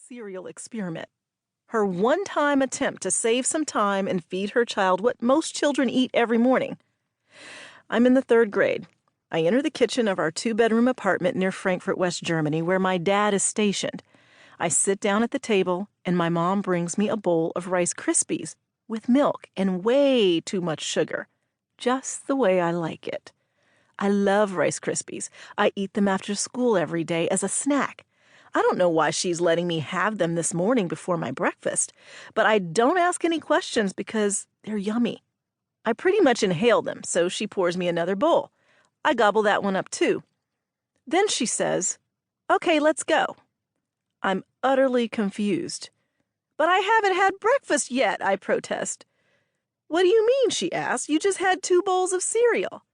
cereal experiment. Her one-time attempt to save some time and feed her child what most children eat every morning. I'm in the 3rd grade. I enter the kitchen of our 2-bedroom apartment near Frankfurt, West Germany, where my dad is stationed. I sit down at the table, and my mom brings me a bowl of Rice Krispies with milk and way too much sugar, just the way I like it. I love Rice Krispies. I eat them after school every day as a snack. I don't know why she's letting me have them this morning before my breakfast, but I don't ask any questions because they're yummy. I pretty much inhale them, so she pours me another bowl. I gobble that one up too. Then she says, "Okay, let's go." I'm utterly confused. "But I haven't had breakfast yet," I protest. "What do you mean?" she asks. "You just had 2 bowls of cereal."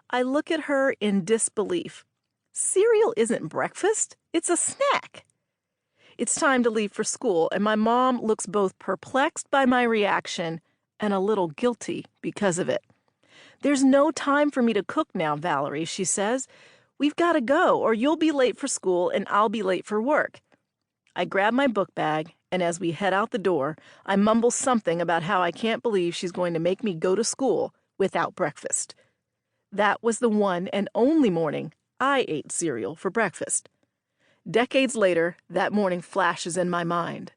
I look at her in disbelief. Cereal isn't breakfast, it's a snack. It's time to leave for school, and my mom looks both perplexed by my reaction and a little guilty because of it. "There's no time for me to cook now, Valorie," she says. "We've got to go, or you'll be late for school and I'll be late for work." I grab my book bag, and as we head out the door, I mumble something about how I can't believe she's going to make me go to school without breakfast. That was the one and only morning I ate cereal for breakfast. Decades later, that morning flashes in my mind.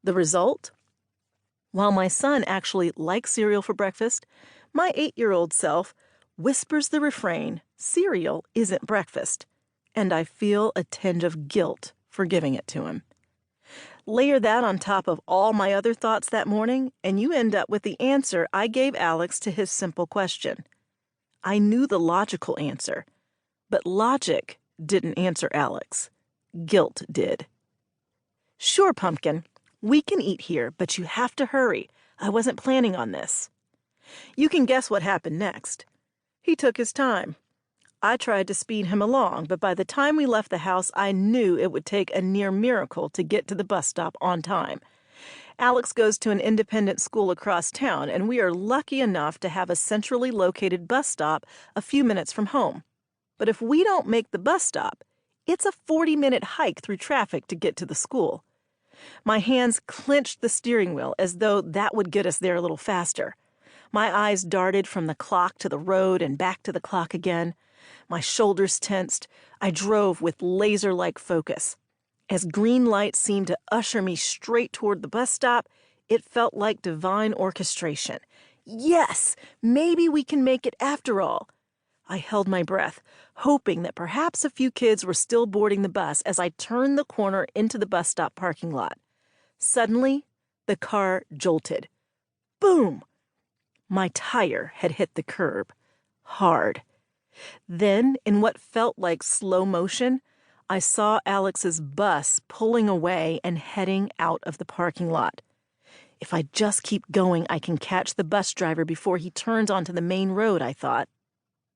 The result? While my son actually likes cereal for breakfast, my 8-year-old self whispers the refrain, "Cereal isn't breakfast," and I feel a tinge of guilt for giving it to him. Layer that on top of all my other thoughts that morning, and you end up with the answer I gave Alex to his simple question. I knew the logical answer, but logic didn't answer Alex. Guilt did. "Sure, Pumpkin, we can eat here, but you have to hurry. I wasn't planning on this." You can guess what happened next. He took his time. I tried to speed him along, but by the time we left the house, I knew it would take a near miracle to get to the bus stop on time. Alex goes to an independent school across town, and we are lucky enough to have a centrally located bus stop a few minutes from home. But if we don't make the bus stop, it's a 40-minute hike through traffic to get to the school. My hands clenched the steering wheel as though that would get us there a little faster. My eyes darted from the clock to the road and back to the clock again. My shoulders tensed. I drove with laser-like focus. As green light seemed to usher me straight toward the bus stop, it felt like divine orchestration. Yes, maybe we can make it after all. I held my breath, hoping that perhaps a few kids were still boarding the bus as I turned the corner into the bus stop parking lot. Suddenly, the car jolted. Boom! My tire had hit the curb. Hard. Then, in what felt like slow motion, I saw Alex's bus pulling away and heading out of the parking lot. If I just keep going, I can catch the bus driver before he turns onto the main road, I thought.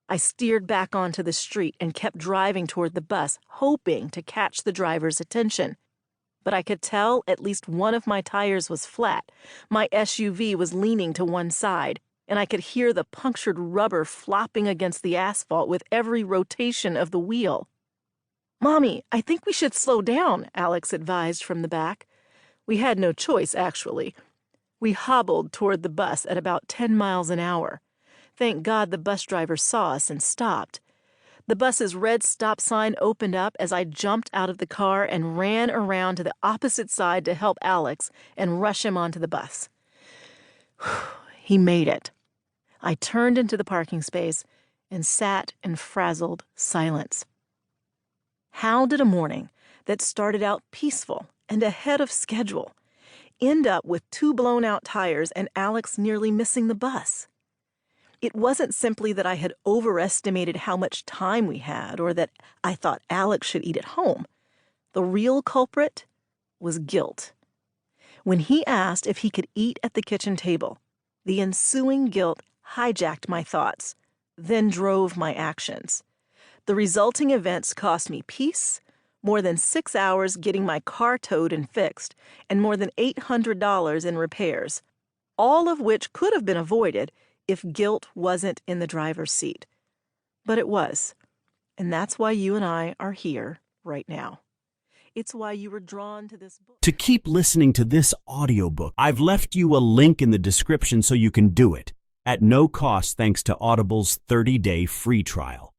I steered back onto the street and kept driving toward the bus, hoping to catch the driver's attention. But I could tell at least one of my tires was flat. My SUV was leaning to one side, and I could hear the punctured rubber flopping against the asphalt with every rotation of the wheel. "Mommy, I think we should slow down," Alex advised from the back. We had no choice, actually. We hobbled toward the bus at about 10 miles an hour. Thank God the bus driver saw us and stopped. The bus's red stop sign opened up as I jumped out of the car and ran around to the opposite side to help Alex and rush him onto the bus. He made it. I turned into the parking space and sat in frazzled silence. How did a morning that started out peaceful and ahead of schedule end up with 2 blown-out tires and Alex nearly missing the bus? It wasn't simply that I had overestimated how much time we had or that I thought Alex should eat at home. The real culprit was guilt. When he asked if he could eat at the kitchen table, the ensuing guilt hijacked my thoughts, then drove my actions. The resulting events cost me peace, more than 6 hours getting my car towed and fixed, and more than $800 in repairs, all of which could have been avoided if guilt wasn't in the driver's seat. But it was, and that's why you and I are here right now. It's why you were drawn to this book. To keep listening to this audiobook, I've left you a link in the description so you can do it, at no cost thanks to Audible's 30-day free trial.